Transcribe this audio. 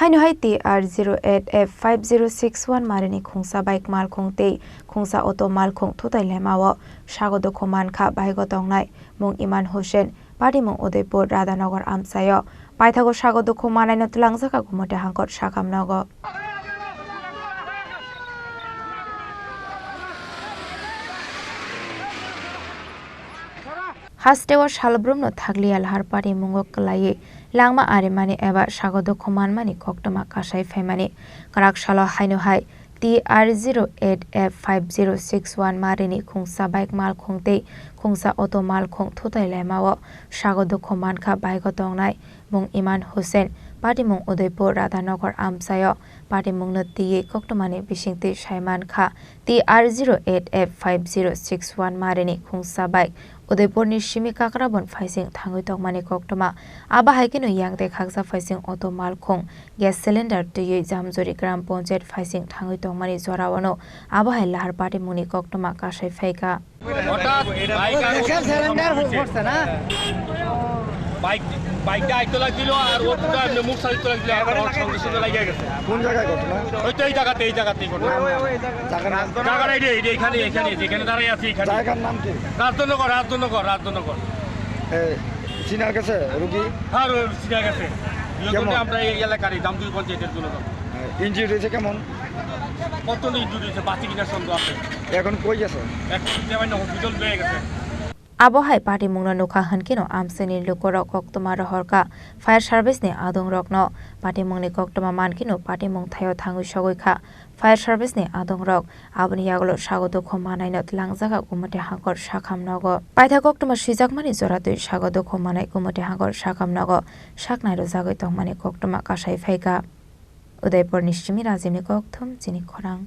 Haino hai TR08F5061 marini Khungsa bike Malkhung te Khungsa auto Malkhung Thuthailaimano Sago Dukhumankha baigo tongnai mung Iman Hussein party mung Udaipur Radhanagar amsayo paithago Sago Dukhumanai no tulangjaka gumote hangkot sakamnago Hastewa shalbrumno thaglial harpari mungok kalaye langma arimani eba Sago Dukhumanmani koktoma kasai femani karak shalo haino hai TR08F5061 marini Khungsa bike Malkhung te Khungsa auto Malkhung Thuthailaimano Sago Dukhumankha baigo tongnai mung Iman Hussein party mung Udaipur Radhanagar amsayo party mung natiye koktomani bisingte Saiman Kha TR08F5061 marini Khungsa bike Udaipur ni Shimi Kakrabon faising thangui tongmani koktoma aba haikino yangte khaksa faising auto Malkhung gas cylinder tuye jamjori gram ponjet faising thangui tongmani jorawano aba hai lahar party muni koktoma kasai faika bike দায়িত্ব লাগছিল আর ও পুরো এমনি মুখ সাইতে লাগছিল আর সঙ্গে সঙ্গে লাগিয়ে গেছে কোন জায়গায় ঘটনা ওই তো এই জায়গাতেই ঘটনা জায়গা এখানে যেখানে দাঁড়িয়ে আছি এখানে জায়গার নাম কি রাজনগর চিনার কাছে রোগী হ্যাঁ চিনার কাছে আমরা এই এলাকারই দামদুই পঞ্চায়েতের জন্য ইনজিউরি হয়েছে কেমন কত ইনজিউরি হয়েছে বাঁচি কিনা সন্দেহ আছে এখন কই গেছে এখন হসপিটাল হয়ে গেছে Abohai party mungna nukha hankino amseni lukoro koktoma rohorka fire service ne adong rokno party mungni koktoma mankino party mung thayo thangu sogoikha fire service ne adong rok aboni yagolo Sago Dukhumanai no tlangjaga gumote hangkor sakhamnago paitha koktoma sijakmani joratui Sago Dukhumanai gumote hangkor sakhamnago saknai ro jagoi tongmani koktoma kasai phaika Udaipur Nishimi Rajini Kokthum Chini Khorang